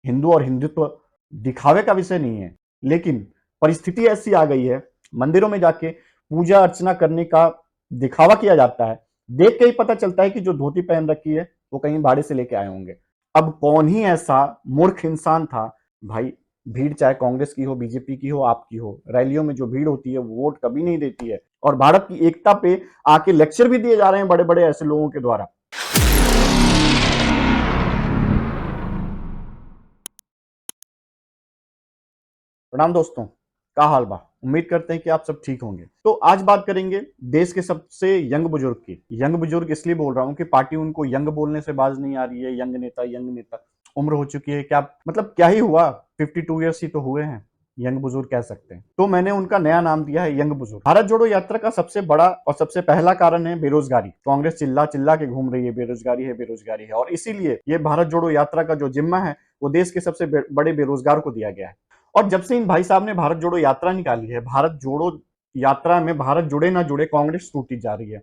हिंदू और हिंदुत्व दिखावे का विषय नहीं है, लेकिन परिस्थिति ऐसी आ गई है, मंदिरों में जाके पूजा अर्चना करने का दिखावा किया जाता है। देख के ही पता चलता है कि जो धोती पहन रखी है वो कहीं भाड़े से लेके आए होंगे। अब कौन ही ऐसा मूर्ख इंसान था भाई, भीड़ चाहे कांग्रेस की हो, बीजेपी की हो, आपकी हो, रैलियों में जो भीड़ होती है वो वोट कभी नहीं देती है, और भारत की एकता पे आके लेक्चर भी दिए जा रहे हैं बड़े बड़े ऐसे लोगों के द्वारा। प्रणाम दोस्तों, का हाल बा। उम्मीद करते हैं कि आप सब ठीक होंगे। तो आज बात करेंगे देश के सबसे यंग बुजुर्ग की। यंग बुजुर्ग इसलिए बोल रहा हूं कि पार्टी उनको यंग बोलने से बाज नहीं आ रही है। यंग नेता, यंग नेता, उम्र हो चुकी है, क्या मतलब क्या ही हुआ, 52 ईयर्स ही तो हुए हैं, यंग बुजुर्ग कह सकते हैं। तो मैंने उनका नया नाम दिया है यंग बुजुर्ग। भारत जोड़ो यात्रा का सबसे बड़ा और सबसे पहला कारण है बेरोजगारी। कांग्रेस चिल्ला चिल्ला के घूम रही है बेरोजगारी है, बेरोजगारी है, और इसीलिए ये भारत जोड़ो यात्रा का जो जिम्मा है वो देश के सबसे बड़े बेरोजगार को दिया गया है। और जब से इन भाई साहब ने भारत जोड़ो यात्रा निकाली है, भारत जोड़ो यात्रा में भारत जुड़े ना जुड़े कांग्रेस टूटी जा रही है।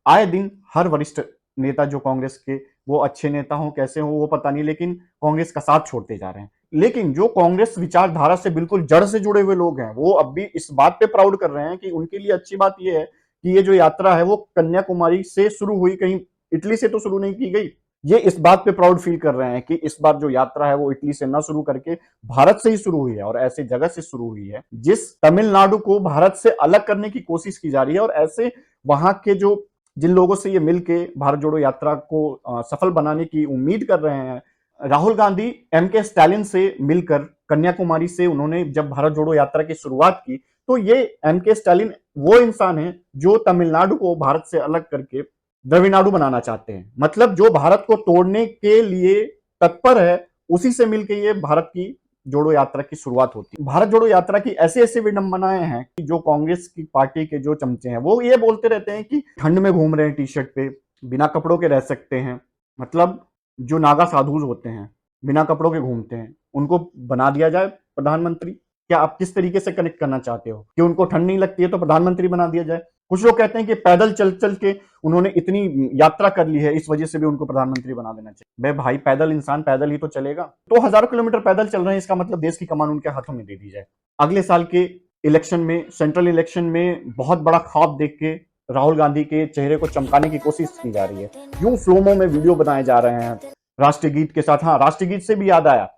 आए दिन हर वरिष्ठ नेता जो कांग्रेस के, वो अच्छे नेता हो कैसे हो वो पता नहीं, लेकिन कांग्रेस का साथ छोड़ते जा रहे हैं। लेकिन जो कांग्रेस विचारधारा से बिल्कुल जड़ से जुड़े हुए लोग हैं, वो अब भी इस बात पे प्राउड कर रहे हैं कि उनके लिए अच्छी बात यह है कि ये जो यात्रा है वो कन्याकुमारी से शुरू हुई, कहीं इटली से तो शुरू नहीं की गई। ये इस बात पे प्राउड फील कर रहे हैं कि इस बार जो यात्रा है वो इटली से ना शुरू करके भारत से ही शुरू हुई है, और ऐसे जगह से शुरू हुई है जिस तमिलनाडु को भारत से अलग करने की कोशिश की जा रही है। और ऐसे वहां के जो जिन लोगों से ये मिलके भारत जोड़ो यात्रा को सफल बनाने की उम्मीद कर रहे हैं, राहुल गांधी एम के स्टालिन से मिलकर कन्याकुमारी से उन्होंने जब भारत जोड़ो यात्रा की शुरुआत की, तो ये एम के स्टालिन वो इंसान है जो तमिलनाडु को भारत से अलग करके द्रविनाडु बनाना चाहते हैं। मतलब जो भारत को तोड़ने के लिए तत्पर है, उसी से मिलकर ये भारत की जोड़ो यात्रा की शुरुआत होती है। भारत जोड़ो यात्रा की ऐसे ऐसे विडंबनाएं हैं कि जो कांग्रेस की पार्टी के जो चमचे हैं वो ये बोलते रहते हैं कि ठंड में घूम रहे हैं टी शर्ट पे, बिना कपड़ों के रह सकते हैं। मतलब जो नागा साधु होते हैं, बिना कपड़ों के घूमते हैं, उनको बना दिया जाए प्रधानमंत्री। क्या आप किस तरीके से कनेक्ट करना चाहते हो कि उनको ठंड नहीं लगती है तो प्रधानमंत्री बना दिया जाए? कुछ लोग कहते हैं कि पैदल चल चल के उन्होंने इतनी यात्रा कर ली है, इस वजह से भी उनको प्रधानमंत्री बना देना चाहिए। बे भाई, पैदल इंसान पैदल ही तो चलेगा। तो हजारों किलोमीटर पैदल चल रहे हैं, इसका मतलब देश की कमान उनके हाथों में दे दी जाए। अगले साल के इलेक्शन में, सेंट्रल इलेक्शन में बहुत बड़ा ख्वाब देख के राहुल गांधी के चेहरे को चमकाने की कोशिश की जा रही है। यूं स्लोमो में वीडियो बनाए जा रहे हैं राष्ट्रीय गीत के साथ। हाँ, राष्ट्रीय गीत से भी याद आया,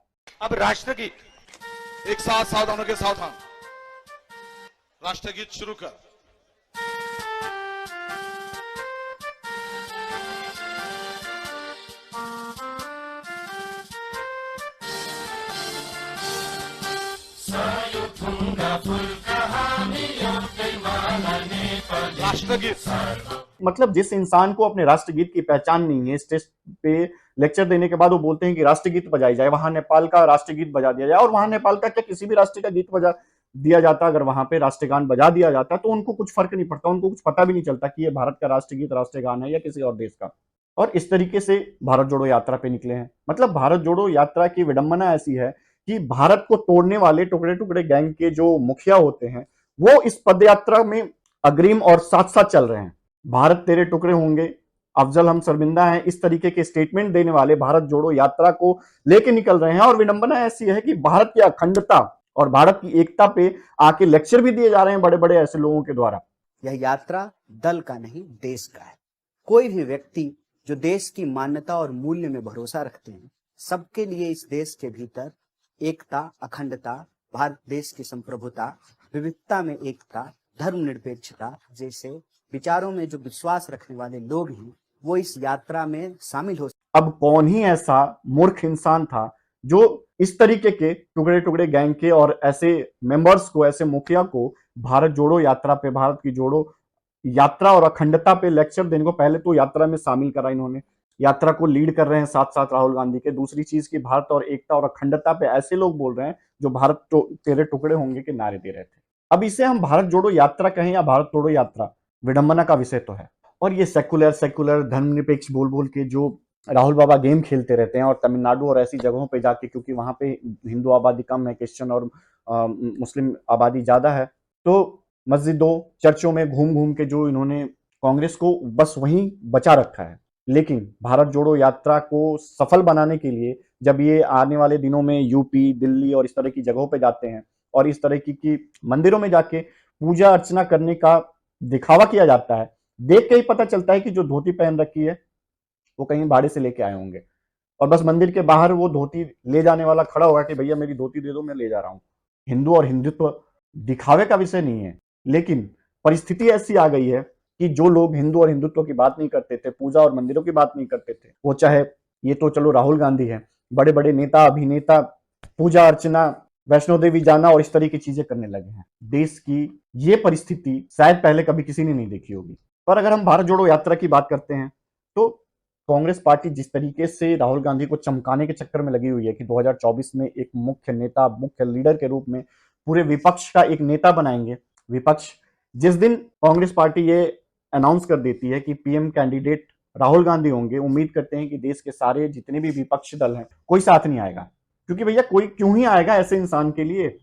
अब राष्ट्रगीत एक साथ सावधानों के सावधान, राष्ट्रगीत शुरू कर। राष्ट्रगीत मतलब जिस इंसान को अपने राष्ट्रगीत की पहचान नहीं है, स्टेज पे लेक्चर देने के बाद वो बोलते हैं कि राष्ट्रगीत बजाई जाए, वहां नेपाल का राष्ट्रगीत बजा दिया जाए। और वहां नेपाल का क्या, किसी भी राष्ट्र का गीत बजा दिया जाता, अगर वहां पे राष्ट्रगान बजा दिया जाता तो उनको कुछ फर्क नहीं पड़ता, उनको कुछ पता भी नहीं चलता कि ये भारत का राष्ट्रगीत राष्ट्रगान है या किसी और देश का। और इस तरीके से भारत जोड़ो यात्रा पे निकले हैं। मतलब भारत जोड़ो यात्रा की विडंबना ऐसी है कि भारत को तोड़ने वाले टुकड़े टुकड़े गैंग के जो मुखिया होते हैं, वो इस पदयात्रा में अग्रिम और साथ साथ चल रहे हैं। भारत तेरे टुकड़े होंगे, अफजल हम शर्मिंदा हैं, इस तरीके के स्टेटमेंट देने वाले भारत जोड़ो यात्रा को लेके निकल रहे हैं। और विडंबना ऐसी है कि भारत की अखंडता और भारत की एकता पे आके लेक्चर भी दिए जा रहे हैं बड़े बड़े ऐसे लोगों के द्वारा। यह यात्रा दल का नहीं, देश का है। कोई भी व्यक्ति जो देश की मान्यता और मूल्य में भरोसा रखते हैं, सबके लिए इस देश के भीतर एकता, अखंडता, भारत देश की संप्रभुता, विविधता में एकता, धर्मनिरपेक्षता जैसे विचारों में जो विश्वास रखने वाले लोग हैं, वो इस यात्रा में शामिल हो। अब कौन ही ऐसा मूर्ख इंसान था जो इस तरीके के टुकड़े टुकड़े गैंग के और ऐसे मेंबर्स को, ऐसे मुखिया को भारत जोड़ो यात्रा पे, भारत की जोड़ो यात्रा और अखंडता पे लेक्चर देने को, पहले तो यात्रा में शामिल करा इन्होंने, यात्रा को लीड कर रहे हैं साथ साथ राहुल गांधी के। दूसरी चीज की भारत और एकता और अखंडता पे ऐसे लोग बोल रहे हैं जो भारत तो तेरे टुकड़े होंगे के नारे दे रहे थे। अब इसे हम भारत जोड़ो यात्रा कहें या भारत तोड़ो यात्रा, विडंबना का विषय तो है। और ये सेकुलर सेकुलर धर्मनिरपेक्ष बोल बोल के जो राहुल बाबा गेम खेलते रहते हैं, और तमिलनाडु और ऐसी जगहों पे जाके, क्योंकि वहां पे हिंदू आबादी कम है, क्रिश्चियन और मुस्लिम आबादी ज्यादा है, तो मस्जिदों चर्चों में घूम घूम के जो इन्होंने कांग्रेस को बस वहीं बचा रखा है। लेकिन भारत जोड़ो यात्रा को सफल बनाने के लिए जब ये आने वाले दिनों में यूपी, दिल्ली और इस तरह की जगहों पे जाते हैं और इस तरह की मंदिरों में जाके पूजा अर्चना करने का दिखावा किया जाता है, देख के ही पता चलता है कि जो धोती पहन रखी है वो कहीं भाड़े से लेके आए होंगे और बस मंदिर के बाहर वो धोती ले जाने वाला खड़ा होगा कि भैया मेरी धोती दे दो, मैं ले जा रहा हूं। हिंदू और हिंदुत्व दिखावे का विषय नहीं है, लेकिन परिस्थिति ऐसी आ गई है कि जो लोग हिंदू और हिंदुत्व की बात नहीं करते थे, पूजा और मंदिरों की बात नहीं करते थे, वो चाहे ये तो चलो राहुल गांधी है, बड़े बड़े नेता अभिनेता पूजा अर्चना, वैष्णो देवी जाना और इस तरह की चीजें करने लगे हैं। देश की ये परिस्थिति शायद पहले कभी किसी ने नहीं देखी होगी। पर अगर हम भारत जोड़ो यात्रा की बात करते हैं तो कांग्रेस पार्टी जिस तरीके से राहुल गांधी को चमकाने के चक्कर में लगी हुई है कि 2024 में एक मुख्य नेता, मुख्य लीडर के रूप में पूरे विपक्ष का एक नेता बनाएंगे। विपक्ष जिस दिन कांग्रेस पार्टी ये अनाउंस कर देती है कि पीएम कैंडिडेट राहुल गांधी होंगे, उम्मीद करते हैं कि देश के सारे जितने भी विपक्षी दल हैं कोई साथ नहीं आएगा, क्योंकि भैया कोई क्यों ही आएगा ऐसे इंसान के लिए।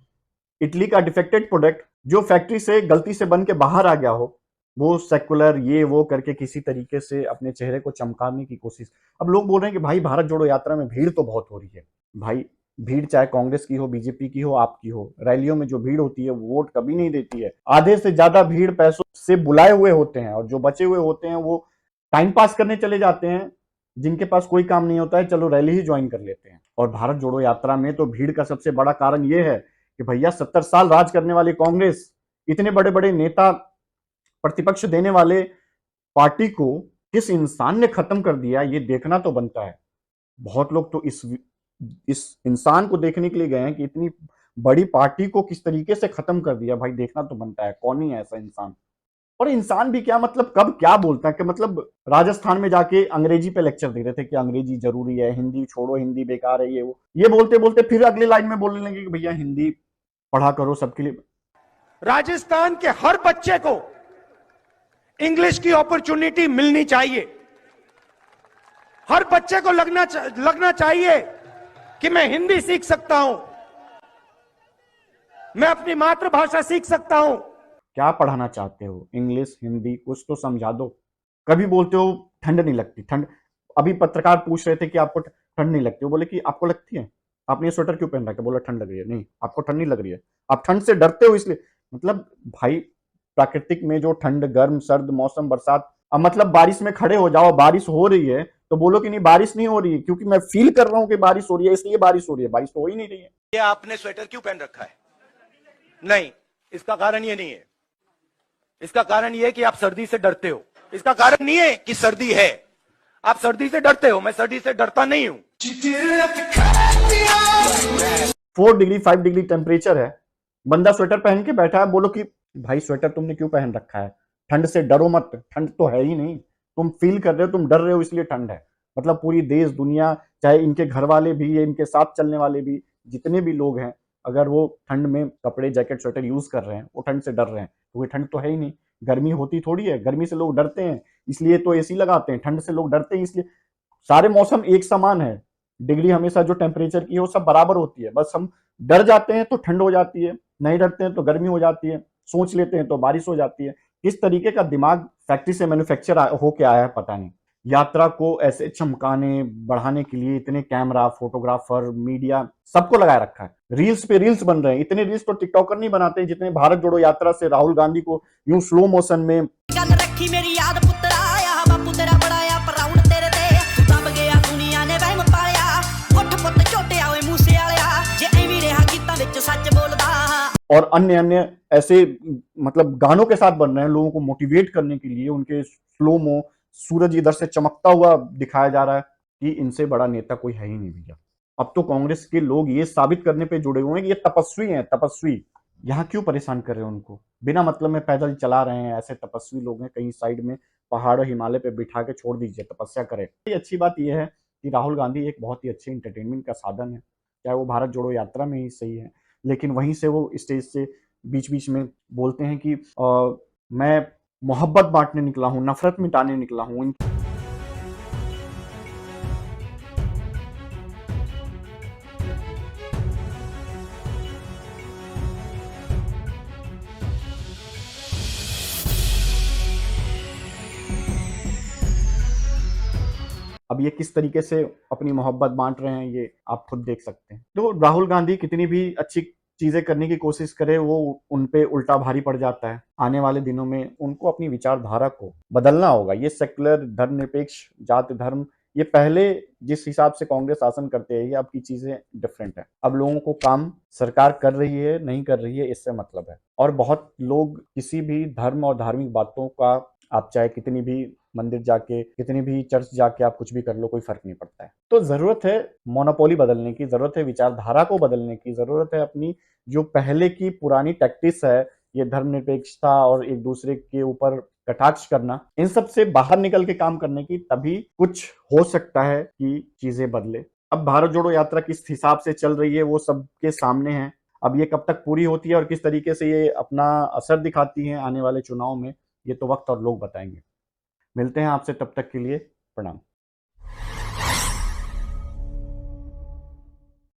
इटली का डिफेक्टेड प्रोडक्ट जो फैक्ट्री से गलती से बन के बाहर आ गया हो, वो सेकुलर ये वो करके किसी तरीके से अपने चेहरे को चमकाने की कोशिश। अब लोग बोल रहे हैं कि भाई भारत जोड़ो यात्रा में भीड़ तो बहुत हो रही है। भाई भीड़ चाहे कांग्रेस की हो, बीजेपी की हो, आपकी हो, रैलियों में जो भीड़ होती है वो वोट कभी नहीं देती है। आधे से ज्यादा भीड़ पैसों से बुलाए हुए होते हैं और जो बचे हुए होते हैं वो टाइम पास करने चले जाते हैं। जिनके पास कोई काम नहीं होता है, चलो रैली ही ज्वाइन कर लेते हैं। और भारत जोड़ो यात्रा में तो भीड़ का सबसे बड़ा कारण यह है कि भैया 70 साल राज करने वाली कांग्रेस, इतने बड़े बड़े नेता प्रतिपक्ष देने वाले पार्टी को किस इंसान ने खत्म कर दिया, ये देखना तो बनता है। बहुत लोग तो इस इंसान को देखने के लिए गए हैं कि इतनी बड़ी पार्टी को किस तरीके से खत्म कर दिया। भाई देखना तो बनता है, कौन ही है ऐसा इंसान। और इंसान भी क्या, मतलब कब क्या बोलता है कि मतलब राजस्थान में जाके अंग्रेजी पे लेक्चर दे रहे थे कि अंग्रेजी जरूरी है, हिंदी छोड़ो, हिंदी बेकार है, ये वो। ये बोलते बोलते फिर अगले लाइन में बोलने लगे कि भैया हिंदी पढ़ा करो सबके लिए। राजस्थान के हर बच्चे को इंग्लिश की अपॉर्चुनिटी मिलनी चाहिए। हर बच्चे को लगना चाहिए कि मैं हिंदी सीख सकता हूं, मैं अपनी मातृभाषा सीख सकता हूं। क्या पढ़ाना चाहते हो, इंग्लिश हिंदी कुछ तो समझा दो। कभी बोलते हो ठंड नहीं लगती, ठंड। अभी पत्रकार पूछ रहे थे कि आपको ठंड नहीं लगती, वो बोले कि आपको लगती है, आपने ये स्वेटर क्यों पहन रखा है, बोला ठंड लग रही है। नहीं, आपको ठंड नहीं लग रही है, आप ठंड से डरते हो इसलिए। मतलब भाई प्राकृतिक में जो ठंड, गर्म, सर्द मौसम, बरसात, अब मतलब बारिश में खड़े हो जाओ, बारिश हो रही है तो बोलो कि नहीं बारिश नहीं हो रही है, क्योंकि मैं फील कर रहा हूं कि बारिश हो रही है इसलिए बारिश हो रही है। बारिश तो हो ही नहीं रही है। ये आपने स्वेटर क्यों पहन रखा है? नहीं, इसका कारण ये नहीं है। इसका कारण ये है कि आप सर्दी से डरते हो। इसका कारण नहीं है कि सर्दी है, आप सर्दी से डरते हो। मैं सर्दी से डरता नहीं हूं। 4 डिग्री 5 डिग्री टेम्परेचर है, बंदा स्वेटर पहन के बैठा है। बोलो कि भाई स्वेटर तुमने क्यों पहन रखा है, ठंड से डरो मत, ठंड तो है ही नहीं, तुम फील कर रहे हो, तुम डर रहे हो इसलिए ठंड है। मतलब पूरी देश दुनिया, चाहे इनके घर वाले भी या इनके साथ चलने वाले भी, जितने भी लोग हैं, अगर वो ठंड में कपड़े जैकेट स्वेटर यूज कर रहे हैं, वो ठंड से डर रहे हैं, तो ये ठंड तो है ही नहीं। गर्मी होती थोड़ी है, गर्मी से लोग डरते हैं इसलिए तो एसी लगाते हैं, ठंड से लोग डरते हैं इसलिए। सारे मौसम एक समान है, डिग्री हमेशा जो टेम्परेचर की है वो सब बराबर होती है। बस हम डर जाते हैं तो ठंड हो जाती है, नहीं डरते हैं तो गर्मी हो जाती है, सोच लेते हैं तो बारिश हो जाती है। किस तरीके का दिमाग फैक्ट्री से मैन्युफैक्चर होके आया है पता नहीं। यात्रा को ऐसे चमकाने बढ़ाने के लिए इतने कैमरा, फोटोग्राफर, मीडिया सबको लगाए रखा है। रील्स पे रील्स बन रहे हैं। इतने रील्स तो टिकटॉकर नहीं बनाते जितने भारत जोड़ो यात्रा से राहुल गांधी को यूं स्लो मोशन में। गल रखी मेरी याद पुत्रा आया, बापू तेरा बड़ाया प्राउड तेरे ते दब गया दुनिया ने वहम पाया। उठ पुੱਤ ਝੋਟਿਆ ਓਏ ਮੂਸੇ ਵਾਲਿਆ, ਜੇ ਐਵੇਂ ਰਿਹਾ ਗੀਤਾਂ ਵਿੱਚ ਸੱਚ ਬੋਲਦਾ। और अन्य अन्य ऐसे मतलब गानों के साथ बन रहे हैं, लोगों को मोटिवेट करने के लिए। उनके स्लो मो सूरज इधर से चमकता हुआ दिखाया जा रहा है कि इनसे बड़ा नेता कोई है ही नहीं भैया। अब तो कांग्रेस के लोग ये साबित करने पे जुड़े हुए हैं कि ये तपस्वी हैं, तपस्वी। यहाँ क्यों परेशान कर रहे हैं उनको, बिना मतलब में पैदल चला रहे हैं। ऐसे तपस्वी लोग हैं, कहीं साइड में पहाड़ हिमालय पे बिठा के छोड़ दीजिए, तपस्या करें। अच्छी बात यह है कि राहुल गांधी एक बहुत ही अच्छे इंटरटेनमेंट का साधन है, चाहे वो भारत जोड़ो यात्रा में ही सही है। लेकिन वहीं से वो स्टेज से बीच बीच में बोलते हैं कि मैं मोहब्बत बांटने निकला हूं, नफरत मिटाने निकला हूं। अब ये किस तरीके से अपनी मोहब्बत बांट रहे हैं ये आप खुद देख सकते हैं। तो राहुल गांधी कितनी भी अच्छी चीजें करने की कोशिश करे वो उन पे उल्टा भारी पड़ जाता है। आने वाले दिनों में उनको अपनी विचारधारा को बदलना होगा। ये सेक्युलर, धर्मनिरपेक्ष, जाति धर्म, ये पहले जिस हिसाब से कांग्रेस शासन करते हैं, ये अब की चीजें डिफरेंट है। अब लोगों को काम सरकार कर रही है नहीं कर रही है इससे मतलब है। और बहुत लोग किसी भी धर्म और धार्मिक बातों का, आप चाहे कितनी भी मंदिर जाके, कितनी भी चर्च जाके आप कुछ भी कर लो, कोई फर्क नहीं पड़ता है। तो जरूरत है मोनोपोली बदलने की, जरूरत है विचारधारा को बदलने की, जरूरत है अपनी जो पहले की पुरानी टैक्टिस है, ये धर्मनिरपेक्षता और एक दूसरे के ऊपर कटाक्ष करना, इन सब से बाहर निकल के काम करने की, तभी कुछ हो सकता है कि चीजें बदले। अब भारत जोड़ो यात्रा किस हिसाब से चल रही है वो सबके सामने है। अब ये कब तक पूरी होती है और किस तरीके से ये अपना असर दिखाती है आने वाले चुनाव में, ये तो वक्त और लोग बताएंगे। मिलते हैं आपसे, तब तक के लिए प्रणाम।